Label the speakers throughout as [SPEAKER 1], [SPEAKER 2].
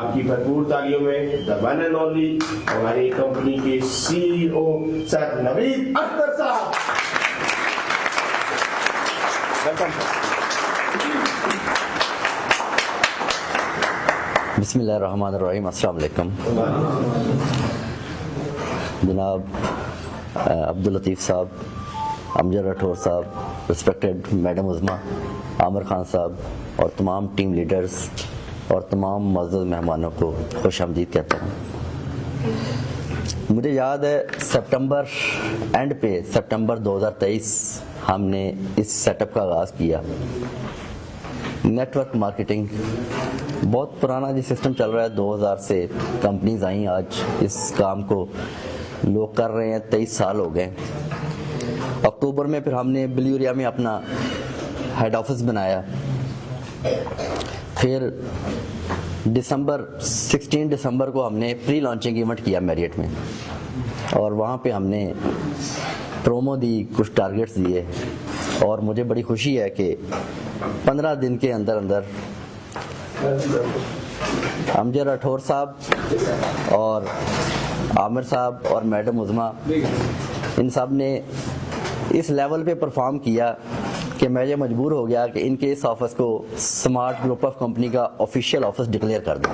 [SPEAKER 1] आपकी भरपूर तालियों में द वन एंड ओनली हमारी कंपनी के सीईओ सर नवीद अख्तर साहब। वेलकम।
[SPEAKER 2] बिस्मिल्लाहिर्रहमानिर्रहीम। अस्सलाम वालेकुम। जनाब अब्दुल लतीफ़ साहब, अमजद राठौर साहब, रिस्पेक्टेड मैडम उज़मा, आमिर खान साहब और तमाम टीम लीडर्स और तमाम मुअज़्ज़ज़ मेहमानों को खुश आमदीद कहता हूँ। मुझे याद है सितंबर एंड पे सितंबर 2023 हमने इस सेटअप का आगाज़ किया। नेटवर्क मार्केटिंग बहुत पुराना जो सिस्टम चल रहा है, 2000 से कंपनीज आई, आज इस काम को लोग कर रहे हैं, 23 साल हो गए। अक्टूबर में फिर हमने ब्लू एरिया में अपना हेड ऑफिस बनाया। फिर 16 दिसंबर को हमने प्री लॉन्चिंग इवेंट किया मैरियट में, और वहाँ पे हमने प्रोमो दी, कुछ टारगेट्स दिए, और मुझे बड़ी खुशी है कि 15 दिन के अंदर अंदर अमजद राठौर साहब और आमिर साहब और मैडम उज़मा, इन सब ने इस लेवल पे परफॉर्म किया कि मैं ये मजबूर हो गया कि इनके इस ऑफिस को स्मार्ट ग्रुप ऑफ कंपनी का ऑफिशियल ऑफिस डिक्लेयर कर दूं।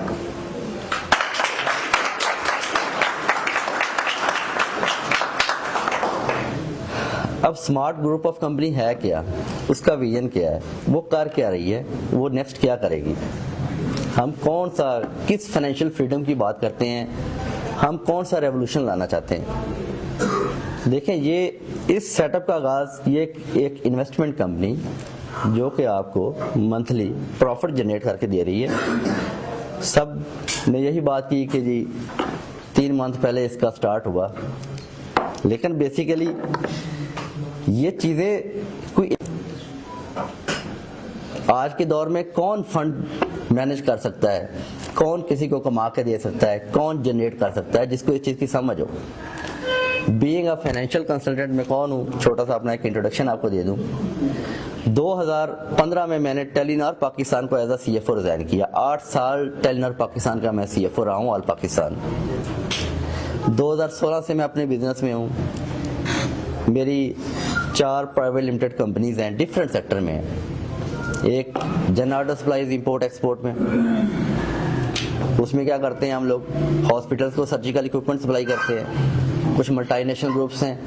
[SPEAKER 2] अब स्मार्ट ग्रुप ऑफ कंपनी है क्या, उसका विजन क्या है, वो कर क्या रही है, वो नेक्स्ट क्या करेगी, हम कौन सा किस फाइनेंशियल फ्रीडम की बात करते हैं, हम कौन सा रेवोल्यूशन लाना चाहते हैं। देखें, ये इस सेटअप का आगाज़, ये एक इन्वेस्टमेंट कंपनी जो कि आपको मंथली प्रॉफिट जनरेट करके दे रही है। सब ने यही बात की कि जी 3 मंथ पहले इसका स्टार्ट हुआ, लेकिन बेसिकली ये चीज़ें कोई आज के दौर में कौन फंड मैनेज कर सकता है, कौन किसी को कमा के दे सकता है, कौन जनरेट कर सकता है, जिसको इस चीज़ की समझ हो। बीइंग अ फाइनेंशियल कंसल्टेंट मैं कौन हूँ, छोटा सा अपना एक इंट्रोडक्शन आपको दे दूँ। 2015 में मैंने टेलीनॉर पाकिस्तान को एज अ CFO रिजाइन किया। 8 साल टेलीनॉर पाकिस्तान का मैं CFO रहा हूँ, ऑल पाकिस्तान। 2016 से मैं अपने बिजनेस में हूँ। मेरी 4 प्राइवेट लिमिटेड कंपनीज हैं, डिफरेंट सेक्टर में हैं। एक जनरल सप्लाईज इंपोर्ट एक्सपोर्ट में, उसमें क्या करते हैं हम लोग, हॉस्पिटल्स को सर्जिकल इक्विपमेंट सप्लाई करते हैं। कुछ मल्टीनेशनल ग्रुप्स हैं,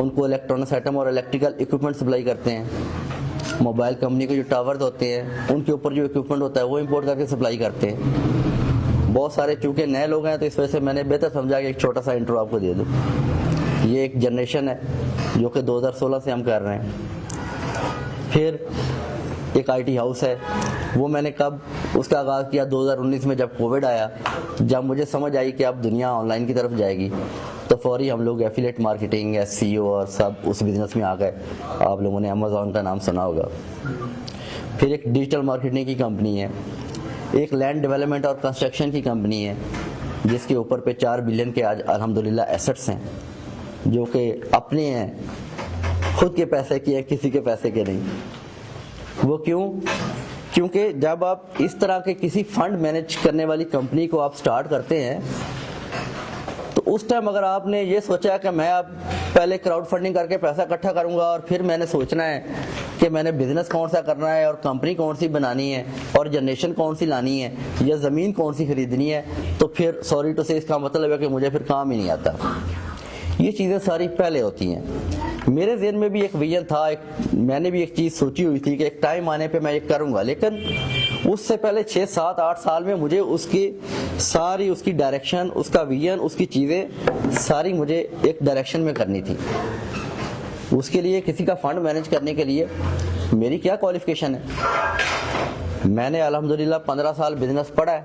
[SPEAKER 2] उनको इलेक्ट्रॉनिक्स आइटम और इलेक्ट्रिकल इक्विपमेंट सप्लाई करते हैं। मोबाइल कंपनी के जो टावर्स होते हैं, उनके ऊपर जो इक्विपमेंट होता है वो इंपोर्ट करके सप्लाई करते हैं। बहुत सारे चूँकि नए लोग हैं, तो इस वजह से मैंने बेहतर समझा कि एक छोटा सा इंट्रो आपको दे दूँ। ये एक जनरेशन है जो कि 2016 से हम कर रहे हैं। फिर एक IT हाउस है, वो मैंने कब उसका आगाज़ किया, 2019 में जब कोविड आया, जब मुझे समझ आई कि अब दुनिया ऑनलाइन की तरफ जाएगी, तो फौरी हम लोग एफिलिएट मार्केटिंग, SEO और सब उस बिज़नेस में आ गए। आप लोगों ने अमेज़ॉन का नाम सुना होगा। फिर एक डिजिटल मार्केटिंग की कंपनी है, एक लैंड डेवलपमेंट और कंस्ट्रक्शन की कंपनी है, जिसके ऊपर पे 4 बिलियन के आज अल्हम्दुलिल्लाह एसेट्स हैं, जो कि अपने हैं, खुद के पैसे के हैं, किसी के पैसे के नहीं। वो क्यों? क्योंकि जब आप इस तरह के किसी फंड मैनेज करने वाली कंपनी को आप स्टार्ट करते हैं, तो उस टाइम अगर आपने ये सोचा कि मैं अब पहले क्राउड फंडिंग करके पैसा इकट्ठा करूंगा और फिर मैंने सोचना है कि मैंने बिजनेस कौन सा करना है और कंपनी कौन सी बनानी है और जनरेशन कौन सी लानी है या ज़मीन कौन सी खरीदनी है, तो फिर सॉरी टू से इसका मतलब है कि मुझे फिर काम ही नहीं आता। ये चीज़ें सारी पहले होती हैं। मेरे ज़हन में भी एक विजन था, मैंने भी एक चीज़ सोची हुई थी कि एक टाइम आने पे मैं ये करूँगा, लेकिन उससे पहले 6, 7, 8 साल में मुझे उसकी डायरेक्शन, उसका विजन, उसकी चीज़ें सारी मुझे एक डायरेक्शन में करनी थी। उसके लिए किसी का फंड मैनेज करने के लिए मेरी क्या क्वालिफिकेशन है? मैंने अल्हम्दुलिल्लाह 15 साल बिजनेस पढ़ा है,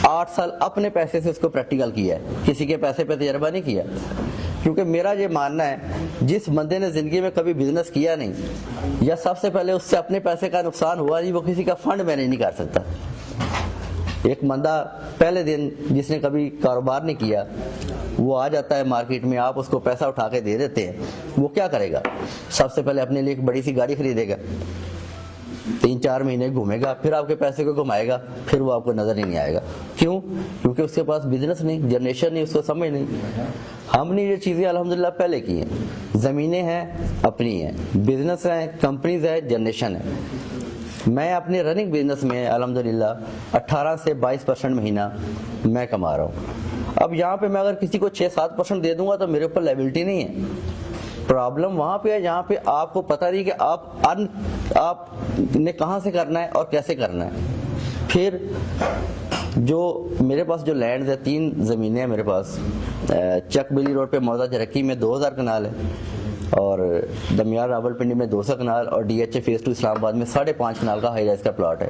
[SPEAKER 2] 8 साल अपने पैसे से उसको प्रैक्टिकल किया है, किसी के पैसे पे तजर्बा नहीं किया। क्योंकि मेरा ये मानना है, जिस बंदे ने ज़िंदगी में कभी बिजनेस किया नहीं या सबसे पहले उससे अपने पैसे का नुकसान हुआ नहीं, वो किसी का फंड मैनेज नहीं कर सकता। एक बंदा पहले दिन जिसने कभी कारोबार नहीं किया, वो आ जाता है मार्केट में, आप उसको पैसा उठा के दे देते हैं, वो क्या करेगा? सबसे पहले अपने लिए एक बड़ी सी गाड़ी खरीदेगा, 3-4 مہینے گھومے گا, پھر آپ کے پیسے کو گھمائے گا, پھر وہ آپ کو نظر ہی نہیں آئے گا. کیوں؟ کیونکہ اس کے پاس بزنس نہیں, جنریشن نہیں, اس کو سمجھ نہیں. ہم نے یہ چیزیں الحمدللہ پہلے کی ہیں. زمینیں ہیں اپنی ہیں, بزنس ہیں, کمپنیز ہے, جنریشن ہے. میں اپنے رننگ بزنس میں الحمدللہ 18 سے 22% مہینہ میں کما رہا ہوں. اب یہاں پہ میں اگر کسی کو 6-7% دے دوں گا تو میرے اوپر لائبلٹی نہیں ہے. پرابلم وہاں پہ ہے جہاں پہ آپ کو پتہ نہیں کہ آپ نے کہاں سے کرنا ہے اور کیسے کرنا ہے. پھر جو میرے پاس جو لینڈز ہے, 3 زمینیں ہیں میرے پاس. چک بلی روڈ پہ موضع جرکی میں 2000 کنال ہے, اور دمیال راولپنڈی میں 200 کنال, اور ڈی ایچ اے فیز 2 اسلام آباد میں 5.5 کنال کا ہائی رائز کا پلاٹ ہے.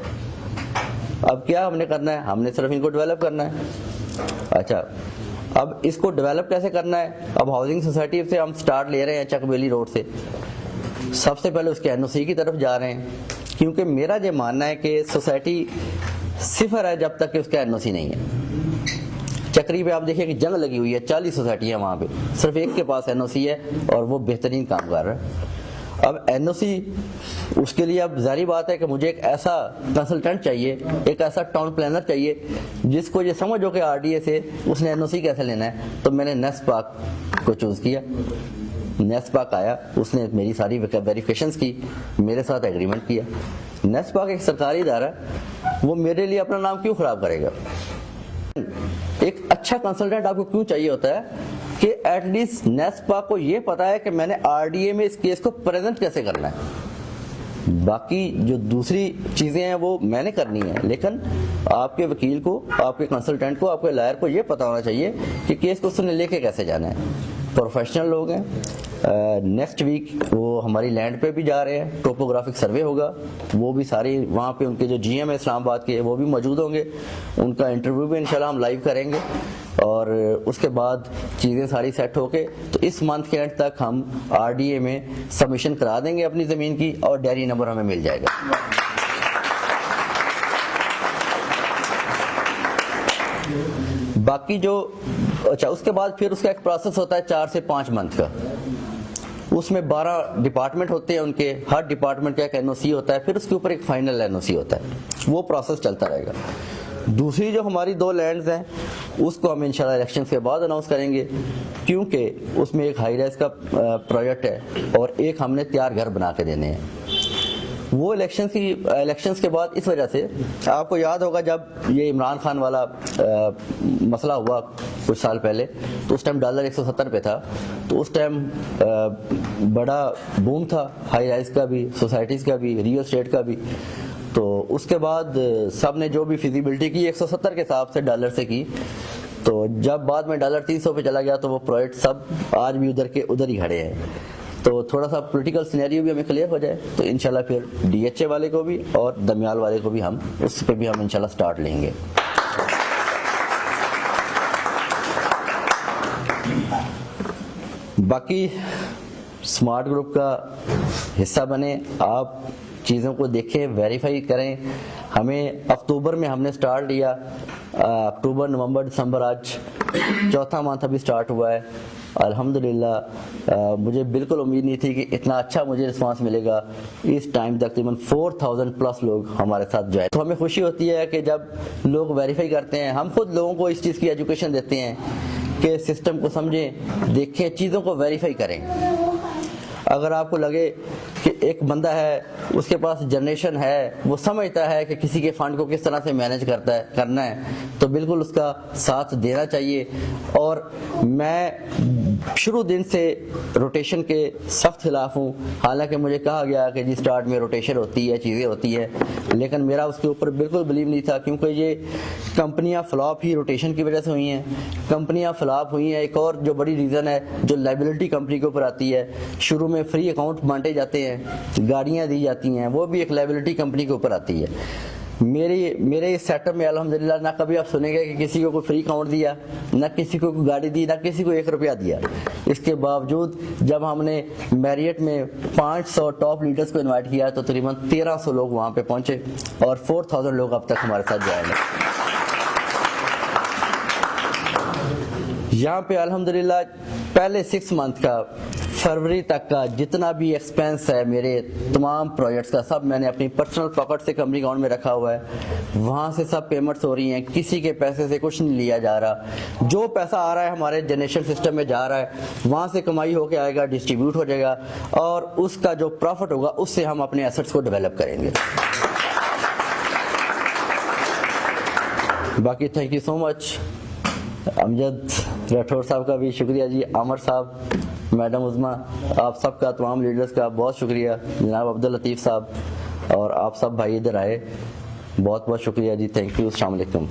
[SPEAKER 2] اب کیا ہم نے کرنا ہے؟ ہم نے صرف ان کو ڈیولپ کرنا ہے. اچھا, اب اس کو ڈیولپ کیسے کرنا ہے؟ اب ہاؤسنگ سوسائٹی سے ہم سٹارٹ لے رہے ہیں چک بیلی روڈ سے. سب سے پہلے اس کے NOC کی طرف جا رہے ہیں, کیونکہ میرا یہ ماننا ہے کہ سوسائٹی صفر ہے جب تک کہ اس کا NOC نہیں ہے. چکری پہ آپ دیکھیں کہ جنگ لگی ہوئی ہے, 40 سوسائٹیاں وہاں پہ, صرف ایک کے پاس NOC ہے اور وہ بہترین کام کر رہا ہے. اب NOC اس کے لیے اب ظاہری بات ہے کہ مجھے ایک ایسا کنسلٹنٹ چاہیے, ایک ایسا ٹاؤن پلانر چاہیے جس کو یہ سمجھ ہو کہ RDA سے اس نے NOC کیسے لینا ہے. تو میں نے نیس پاک کو چوز کیا. نیس پاک آیا, اس نے میری ساری ویریفیکیشنز کی, میرے ساتھ ایگریمنٹ کیا. نیس پاک ایک سرکاری ادارہ ہے, وہ میرے لیے اپنا نام کیوں خراب کرے گا؟ ایک اچھا کنسلٹنٹ آپ کو کیوں چاہیے ہوتا ہے کہ ایٹ لیسٹ نیسپا کو یہ پتا ہے کہ میں نے RDA میں اس کیس کو پریزنٹ کیسے کرنا ہے. باقی جو دوسری چیزیں ہیں وہ میں نے کرنی ہیں, لیکن آپ کے وکیل کو, آپ کے کنسلٹنٹ کو, آپ کے لائر کو یہ پتا ہونا چاہیے کہ کیس کو اس نے لے کے کیسے جانا ہے. پروفیشنل لوگ ہیں. نیکسٹ ویک وہ ہماری لینڈ پہ بھی جا رہے ہیں, ٹوپوگرافک سروے ہوگا, وہ بھی ساری وہاں پہ ان کے جو GM ہے اسلام آباد کے وہ بھی موجود ہوں گے. ان کا انٹرویو بھی انشاءاللہ ہم لائیو کریں گے, اور اس کے بعد چیزیں ساری سیٹ ہو کے تو اس منتھ کے اینڈ تک ہم RDA میں سبمیشن کرا دیں گے اپنی زمین کی, اور ڈیری نمبر ہمیں مل جائے گا. باقی جو اچھا اس کے بعد پھر اس کا ایک پروسیس ہوتا ہے 4 سے 5 منتھ کا. اس میں 12 ڈپارٹمنٹ ہوتے ہیں ان کے, ہر ڈپارٹمنٹ کا ایک NOC ہوتا ہے, پھر اس کے اوپر ایک فائنل NOC ہوتا ہے. وہ پروسیس چلتا رہے گا. دوسری جو ہماری 2 لینڈز ہیں اس کو ہم انشاءاللہ الیکشنز کے بعد اناؤنس کریں گے, کیونکہ اس میں ایک ہائی رائز کا پروجیکٹ ہے اور ایک ہم نے تیار گھر بنا کے دینے ہیں. وہ الیکشنز کے بعد اس وجہ سے آپ کو یاد ہوگا جب یہ عمران خان والا مسئلہ ہوا کچھ سال پہلے, تو اس ٹائم ڈالر 170 پہ تھا, تو اس ٹائم بڑا بوم تھا ہائی رائز کا بھی, سوسائٹیز کا بھی, ریئل اسٹیٹ کا بھی. تو اس کے بعد سب نے جو بھی فیزیبلٹی کی 170 کے حساب سے ڈالر سے کی. تو جب بعد میں ڈالر 300 پہ چلا گیا تو وہ پروجیکٹ سب آج بھی ادھر کے ادھر ہی کھڑے ہیں. تو تھوڑا سا پولیٹیکل سینیریو بھی ہمیں کلیئر ہو جائے تو انشاءاللہ پھر DHA والے کو بھی اور دمیال والے کو بھی ہم اس پہ بھی ہم انشاءاللہ سٹارٹ لیں گے. باقی سمارٹ گروپ کا حصہ بنے, آپ چیزوں کو دیکھیں, ویریفائی کریں. ہمیں اکتوبر میں ہم نے سٹارٹ لیا, اکتوبر, نومبر, دسمبر, آج 4تھا منتھ ابھی سٹارٹ ہوا ہے. الحمدللہ مجھے بالکل امید نہیں تھی کہ اتنا اچھا مجھے رسپانس ملے گا. اس ٹائم تقریباً 4000+ لوگ ہمارے ساتھ جوائن. تو ہمیں خوشی ہوتی ہے کہ جب لوگ ویریفائی کرتے ہیں, ہم خود لوگوں کو اس چیز کی ایجوکیشن دیتے ہیں کہ سسٹم کو سمجھیں, دیکھیں, چیزوں کو ویریفائی کریں. اگر آپ کو لگے کہ ایک بندہ ہے, اس کے پاس جنریشن ہے, وہ سمجھتا ہے کہ کسی کے فنڈ کو کس طرح سے مینیج کرنا ہے, تو بالکل اس کا ساتھ دینا چاہیے. اور میں شروع دن سے روٹیشن کے سخت خلاف ہوں. حالانکہ مجھے کہا گیا کہ جی سٹارٹ میں روٹیشن ہوتی ہے, چیزیں ہوتی ہیں, لیکن میرا اس کے اوپر بالکل بلیو نہیں تھا, کیونکہ یہ کمپنیاں فلاپ ہی روٹیشن کی وجہ سے ہوئی ہیں. کمپنیاں فلاپ ہوئی ہیں, ایک اور جو بڑی ریزن ہے جو لائبلٹی کمپنی کے اوپر آتی ہے. شروع میں فری اکاؤنٹ بانٹے جاتے ہیں, گاڑیاں دی جاتی ہیں, وہ بھی ایک لائبلٹی کمپنی کے اوپر آتی ہے. میرے اس سیٹ اپ میں الحمدللہ نہ کبھی آپ سنیں گے کہ کسی کو کوئی فری اکاؤنٹ دیا, نہ کسی کو کوئی گاڑی دی, نہ کسی کو 1 روپیہ دیا. اس کے باوجود جب ہم نے میریٹ میں 500 ٹاپ لیڈرز کو انوائٹ کیا تو تقریباً 1300 لوگ وہاں پہ پہنچے, اور 4000 لوگ اب تک ہمارے ساتھ جوائن ہیں. یہاں پہ الحمدللہ پہلے 6 منتھ کا फरवरी तक का जितना भी एक्सपेंस है मेरे तमाम प्रोजेक्ट्स का सब मैंने अपनी पर्सनल पॉकेट से कंपनी अकाउंट में रखा हुआ है। वहाँ से सब पेमेंट्स हो रही हैं, किसी के पैसे से कुछ नहीं लिया जा रहा। जो पैसा आ रहा है हमारे जनरेशन सिस्टम में जा रहा है, वहाँ से कमाई होके आएगा, डिस्ट्रीब्यूट हो जाएगा और उसका जो प्रॉफिट होगा उससे हम अपने एसेट्स को डेवलप करेंगे। बाकी thank you so much. Amjad Rathore साहब का भी शुक्रिया जी, आमर साहब, मैडम उज़मा, आप सबका, तमाम लीडर्स का बहुत शुक्रिया, जनाब अब्दुल लतीफ़ साहब और आप सब भाई इधर आए, बहुत बहुत शुक्रिया जी, थैंक यू, अस्सलाम वालेकुम।